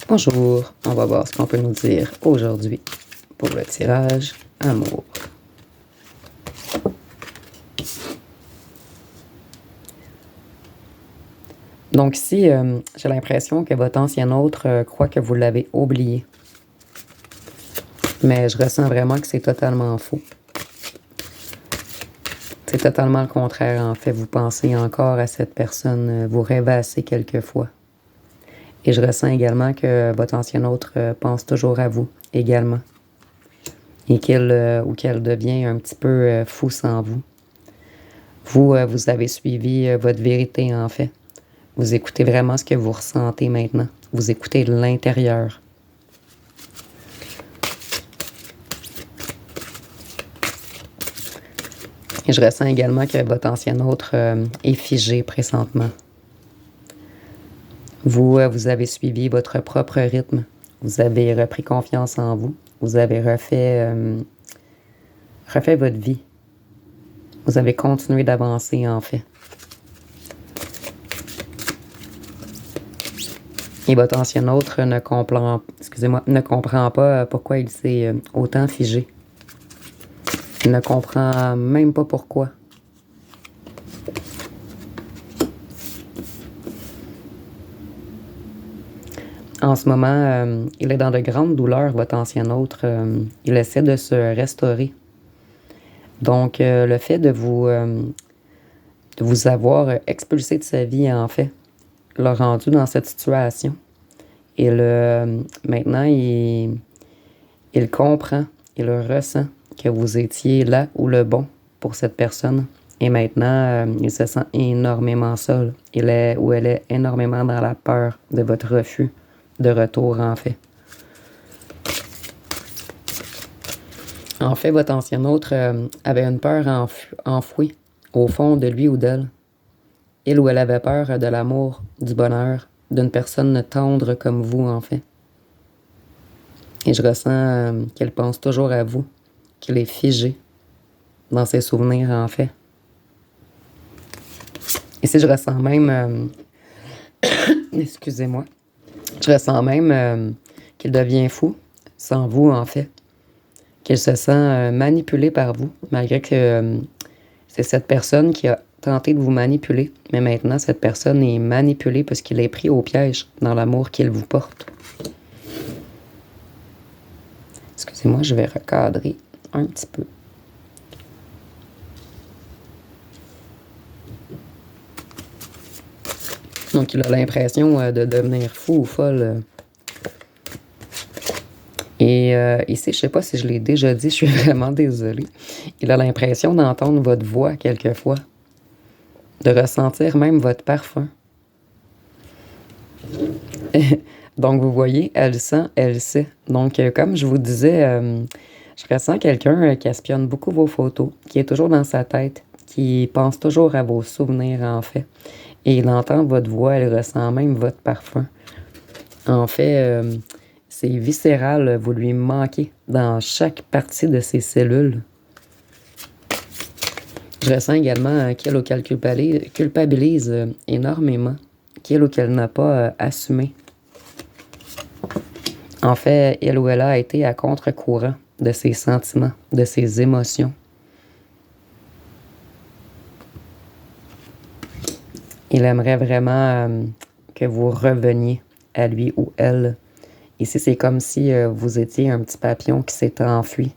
Bonjour, on va voir ce qu'on peut nous dire aujourd'hui pour le tirage amour. Donc ici, j'ai l'impression que votre ancien autre croit que vous l'avez oublié. Mais je ressens vraiment que c'est totalement faux. C'est totalement le contraire, en fait. Vous pensez encore à cette personne, vous rêvassez quelquefois. Et je ressens également que votre ancien autre pense toujours à vous, également. Et qu'elle devient un petit peu fou sans vous. Vous avez suivi votre vérité, en fait. Vous écoutez vraiment ce que vous ressentez maintenant. Vous écoutez de l'intérieur. Et je ressens également que votre ancien autre est figé présentement. Vous avez suivi votre propre rythme. Vous avez repris confiance en vous. Vous avez refait votre vie. Vous avez continué d'avancer, en fait. Et votre ancien autre ne comprend pas pourquoi il s'est autant figé. Il ne comprend même pas pourquoi. En ce moment, il est dans de grandes douleurs, votre ancien autre. Il essaie de se restaurer. Donc, le fait de vous avoir expulsé de sa vie, en fait, l'a rendu dans cette situation. Et maintenant, il comprend, il ressent que vous étiez là ou le bon pour cette personne. Et maintenant, il se sent énormément seul. Elle est énormément dans la peur de votre refus de retour, en fait. En fait, votre ancien autre avait une peur enfouie au fond de lui ou d'elle. Il ou elle avait peur de l'amour, du bonheur, d'une personne tendre comme vous, en fait. Et je ressens qu'elle pense toujours à vous, qu'il est figé dans ses souvenirs, en fait. Ici, je ressens même... excusez-moi. Je ressens même qu'il devient fou, sans vous, en fait. Qu'il se sent manipulé par vous, malgré que c'est cette personne qui a tenté de vous manipuler. Mais maintenant, cette personne est manipulée parce qu'il est pris au piège dans l'amour qu'il vous porte. Excusez-moi, je vais recadrer un petit peu. Donc, il a l'impression de devenir fou ou folle. Et ici, je ne sais pas si je l'ai déjà dit, je suis vraiment désolée. Il a l'impression d'entendre votre voix quelquefois, de ressentir même votre parfum. Donc, vous voyez, elle sent, elle sait. Donc, comme je vous disais, je ressens quelqu'un qui espionne beaucoup vos photos, qui est toujours dans sa tête, qui pense toujours à vos souvenirs, en fait. Et il entend votre voix, elle ressent même votre parfum. En fait, c'est viscéral, vous lui manquez dans chaque partie de ses cellules. Je ressens également qu'elle ou qu'elle culpabilise énormément, qu'elle ou qu'elle n'a pas assumé. En fait, elle ou elle a été à contre-courant de ses sentiments, de ses émotions. Il aimerait vraiment que vous reveniez à lui ou elle. Ici, c'est comme si vous étiez un petit papillon qui s'est enfui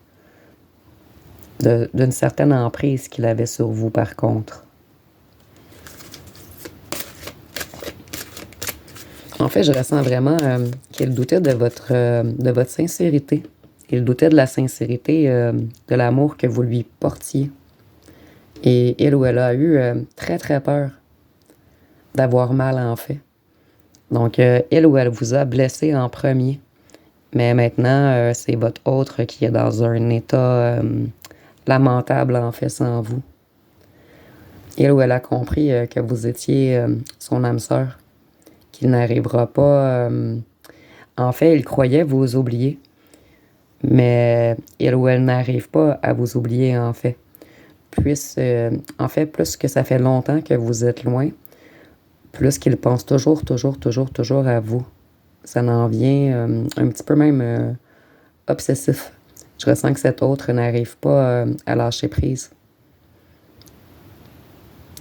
d'une certaine emprise qu'il avait sur vous, par contre. En fait, je ressens vraiment qu'il doutait de votre sincérité. Il doutait de la sincérité de l'amour que vous lui portiez. Et il ou elle a eu très, très peur d'avoir mal, en fait. Donc, il ou elle vous a blessé en premier. Mais maintenant, c'est votre autre qui est dans un état lamentable, en fait, sans vous. Il ou elle a compris que vous étiez son âme sœur, qu'il n'arrivera pas... en fait, il croyait vous oublier, mais il ou elle n'arrive pas à vous oublier, en fait. Plus que ça fait longtemps que vous êtes loin, plus qu'il pense toujours à vous. Ça en vient un petit peu même obsessif. Je ressens que cet autre n'arrive pas à lâcher prise.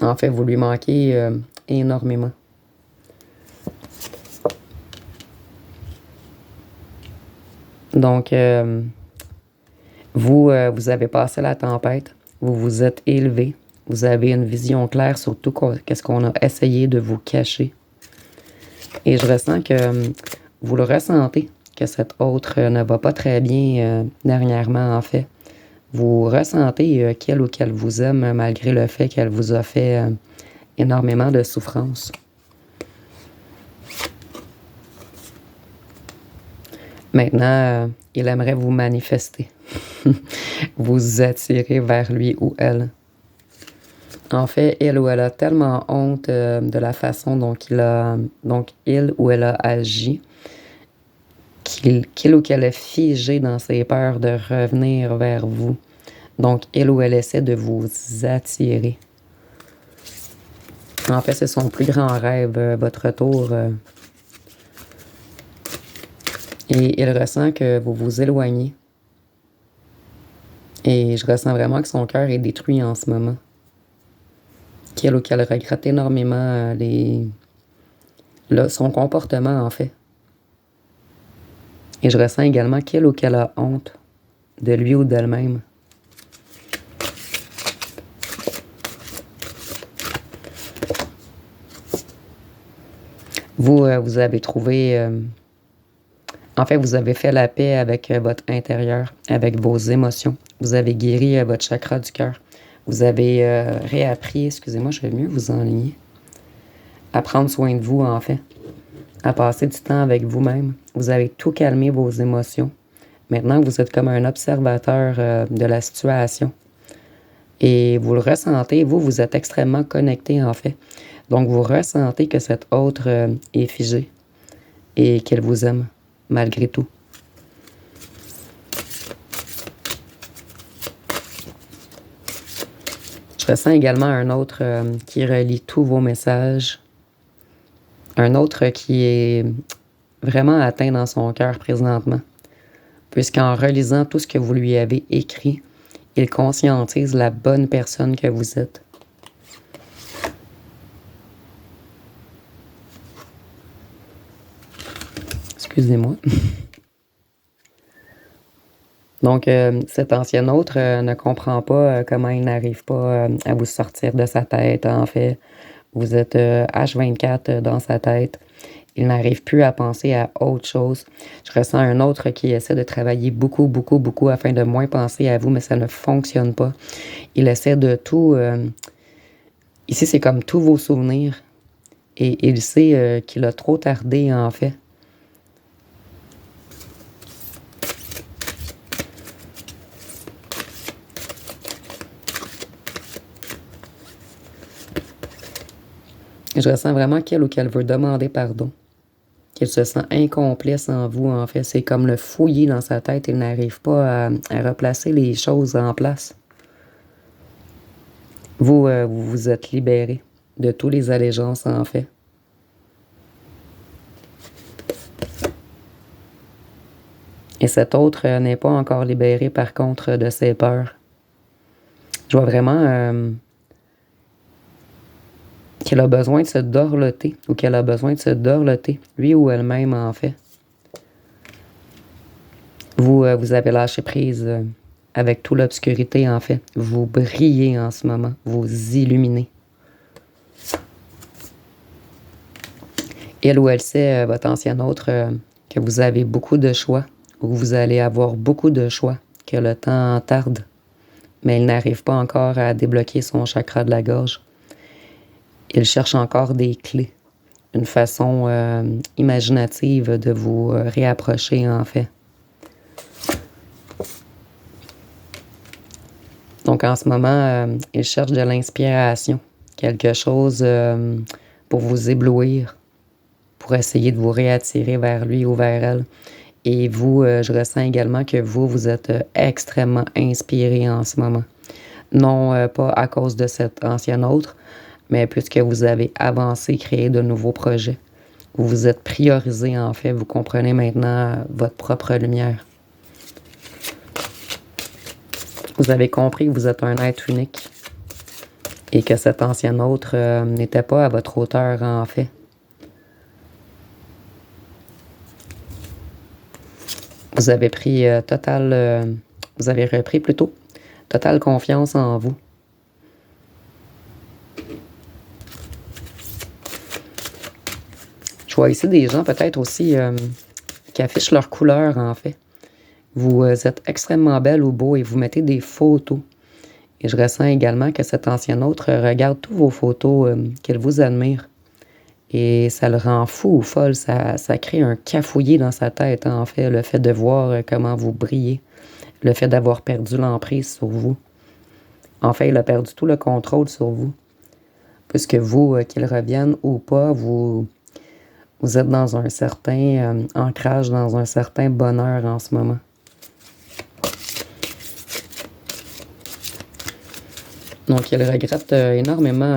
En fait, vous lui manquez énormément. Donc, vous avez passé la tempête, vous vous êtes élevé, vous avez une vision claire sur tout qu'est-ce qu'on a essayé de vous cacher. Et je ressens que vous le ressentez, que cet autre ne va pas très bien dernièrement, en fait. Vous ressentez qu'elle ou qu'elle vous aime malgré le fait qu'elle vous a fait énormément de souffrance. Maintenant, il aimerait vous manifester, vous attirer vers lui ou elle. En fait, il ou elle a tellement honte de la façon dont il ou elle a agi, qu'il ou qu'elle est figé dans ses peurs de revenir vers vous. Donc, il ou elle essaie de vous attirer. En fait, c'est son plus grand rêve, votre retour. Et il ressent que vous vous éloignez. Et je ressens vraiment que son cœur est détruit en ce moment. Qu'il ou qu'elle regrette énormément son comportement, en fait. Et je ressens également qu'il ou qu'elle a honte de lui ou d'elle-même. Vous avez trouvé... en fait, vous avez fait la paix avec votre intérieur, avec vos émotions. Vous avez guéri votre chakra du cœur. Vous avez réappris, excusez-moi, je vais mieux vous enligner, à prendre soin de vous, en fait, à passer du temps avec vous-même. Vous avez tout calmé vos émotions. Maintenant, vous êtes comme un observateur de la situation. Et vous le ressentez, vous êtes extrêmement connecté, en fait. Donc, vous ressentez que cet autre est figé et qu'elle vous aime, malgré tout. Je ressens également un autre qui relie tous vos messages. Un autre qui est vraiment atteint dans son cœur présentement. Puisqu'en relisant tout ce que vous lui avez écrit, il conscientise la bonne personne que vous êtes. Excusez-moi. Donc, cet ancien autre ne comprend pas comment il n'arrive pas à vous sortir de sa tête, en fait. Vous êtes H24 dans sa tête. Il n'arrive plus à penser à autre chose. Je ressens un autre qui essaie de travailler beaucoup, beaucoup, beaucoup afin de moins penser à vous, mais ça ne fonctionne pas. Il essaie de tout... ici, c'est comme tous vos souvenirs. Et il sait qu'il a trop tardé, en fait. Je ressens vraiment qu'elle ou qu'elle veut demander pardon. Qu'il se sent incomplet sans vous, en fait. C'est comme le fouiller dans sa tête. Il n'arrive pas à replacer les choses en place. Vous vous êtes libéré de toutes les allégeances, en fait. Et cet autre n'est pas encore libéré, par contre, de ses peurs. Je vois vraiment qu'elle a besoin de se dorloter, ou qu'elle a besoin de se dorloter, lui ou elle-même, en fait. Vous avez lâché prise avec toute l'obscurité, en fait. Vous brillez en ce moment, vous illuminez. Elle ou elle sait, votre ancien autre, que vous avez beaucoup de choix, ou que vous allez avoir beaucoup de choix, que le temps tarde, mais il n'arrive pas encore à débloquer son chakra de la gorge. Il cherche encore des clés, une façon imaginative de vous réapprocher, en fait. Donc, en ce moment, il cherche de l'inspiration, quelque chose pour vous éblouir, pour essayer de vous réattirer vers lui ou vers elle. Et vous, je ressens également que vous êtes extrêmement inspiré en ce moment. Non pas à cause de cet ancien autre, mais puisque vous avez avancé, créé de nouveaux projets. Vous vous êtes priorisé, en fait. Vous comprenez maintenant votre propre lumière. Vous avez compris que vous êtes un être unique et que cet ancien autre n'était pas à votre hauteur, en fait. Vous avez pris vous avez repris plutôt totale confiance en vous. Je vois ici des gens peut-être aussi qui affichent leur couleur, en fait. Vous êtes extrêmement belle ou beau et vous mettez des photos. Et je ressens également que cet ancien autre regarde toutes vos photos, qu'elle vous admire. Et ça le rend fou ou folle. Ça crée un cafouillis dans sa tête, en fait, le fait de voir comment vous brillez. Le fait d'avoir perdu l'emprise sur vous. En fait, il a perdu tout le contrôle sur vous. Puisque vous, qu'il revienne ou pas, vous êtes dans un certain ancrage, dans un certain bonheur en ce moment. Donc, il regrette énormément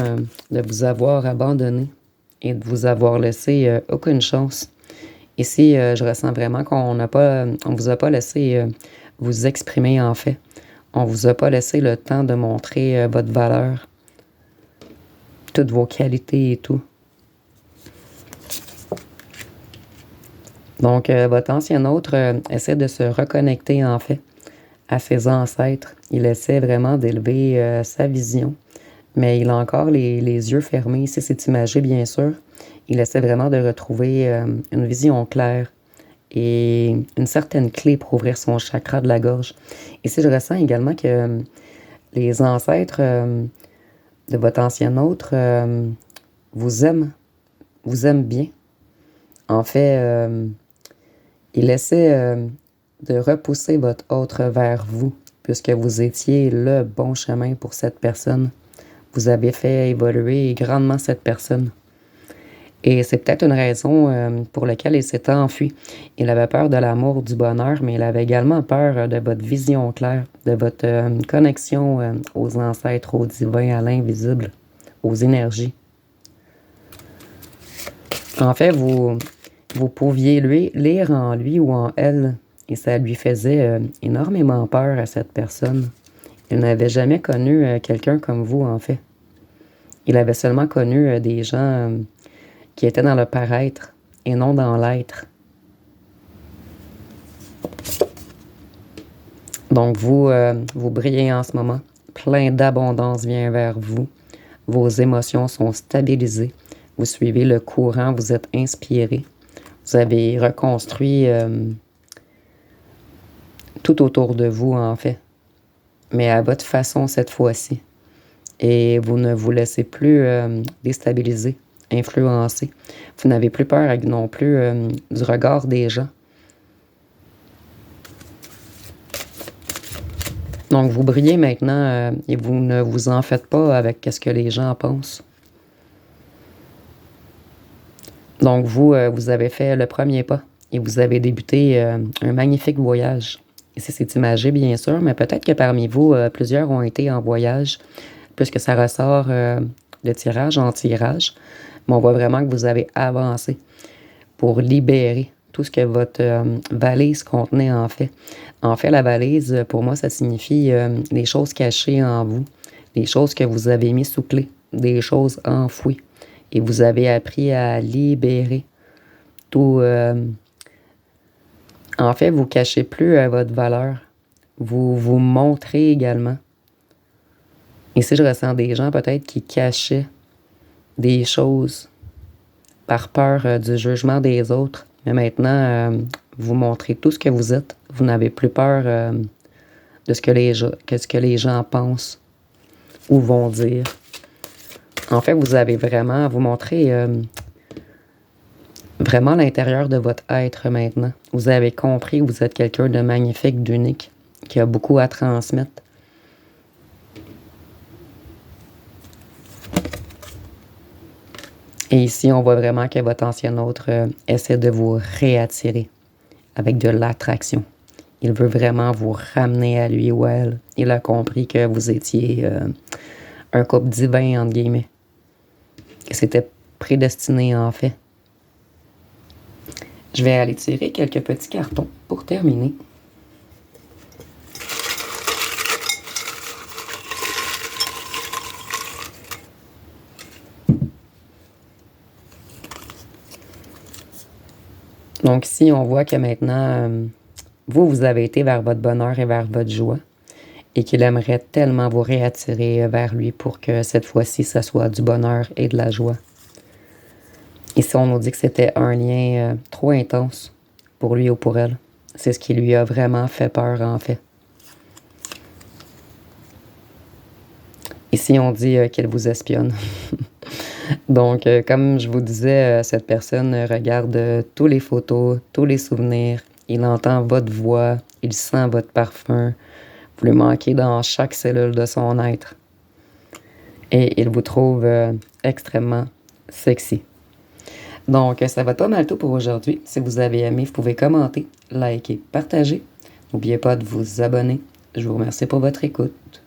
de vous avoir abandonné et de vous avoir laissé aucune chance. Ici, je ressens vraiment on vous a pas laissé vous exprimer, en fait. On vous a pas laissé le temps de montrer votre valeur, toutes vos qualités et tout. Donc, votre ancien autre essaie de se reconnecter, en fait, à ses ancêtres. Il essaie vraiment d'élever sa vision, mais il a encore les yeux fermés. Ici, c'est imagé, bien sûr. Il essaie vraiment de retrouver une vision claire et une certaine clé pour ouvrir son chakra de la gorge. Ici, je ressens également que les ancêtres de votre ancien autre vous aiment bien. En fait, il essaie de repousser votre autre vers vous, puisque vous étiez le bon chemin pour cette personne. Vous avez fait évoluer grandement cette personne. Et c'est peut-être une raison pour laquelle il s'est enfui. Il avait peur de l'amour, du bonheur, mais il avait également peur de votre vision claire, de votre connexion aux ancêtres, au divin, à l'invisible, aux énergies. En fait, vous pouviez lire en lui ou en elle, et ça lui faisait énormément peur à cette personne. Il n'avait jamais connu quelqu'un comme vous, en fait. Il avait seulement connu des gens qui étaient dans le paraître et non dans l'être. Donc, vous brillez en ce moment. Plein d'abondance vient vers vous. Vos émotions sont stabilisées. Vous suivez le courant, vous êtes inspiré. Vous avez reconstruit tout autour de vous, en fait, mais à votre façon cette fois-ci. Et vous ne vous laissez plus déstabiliser, influencer. Vous n'avez plus peur non plus du regard des gens. Donc, vous brillez maintenant et vous ne vous en faites pas avec ce que les gens pensent. Donc, vous avez fait le premier pas et vous avez débuté un magnifique voyage. Ici, c'est imagé, bien sûr, mais peut-être que parmi vous, plusieurs ont été en voyage, puisque ça ressort de tirage en tirage. Mais on voit vraiment que vous avez avancé pour libérer tout ce que votre valise contenait, en fait. En fait, la valise, pour moi, ça signifie les choses cachées en vous, les choses que vous avez mis sous clé, des choses enfouies. Et vous avez appris à libérer tout. En fait, vous ne cachez plus votre valeur. Vous vous montrez également. Ici, je ressens des gens peut-être qui cachaient des choses par peur du jugement des autres. Mais maintenant, vous montrez tout ce que vous êtes. Vous n'avez plus peur de ce que les gens pensent ou vont dire. En fait, vous avez vraiment à vous montrer vraiment l'intérieur de votre être maintenant. Vous avez compris que vous êtes quelqu'un de magnifique, d'unique, qui a beaucoup à transmettre. Et ici, on voit vraiment que votre ancien autre essaie de vous réattirer avec de l'attraction. Il veut vraiment vous ramener à lui ou à elle. Il a compris que vous étiez un couple divin, entre guillemets. Que c'était prédestiné, en fait. Je vais aller tirer quelques petits cartons pour terminer. Donc ici, on voit que maintenant, vous avez été vers votre bonheur et vers votre joie et qu'il aimerait tellement vous réattirer vers lui pour que cette fois-ci, ça soit du bonheur et de la joie. Ici, on nous dit que c'était un lien trop intense pour lui ou pour elle. C'est ce qui lui a vraiment fait peur, en fait. Ici, on dit qu'elle vous espionne. Donc, comme je vous disais, cette personne regarde tous les photos, tous les souvenirs. Il entend votre voix, il sent votre parfum. Vous lui manquez dans chaque cellule de son être. Et il vous trouve extrêmement sexy. Donc, ça va pas mal tout pour aujourd'hui. Si vous avez aimé, vous pouvez commenter, liker, partager. N'oubliez pas de vous abonner. Je vous remercie pour votre écoute.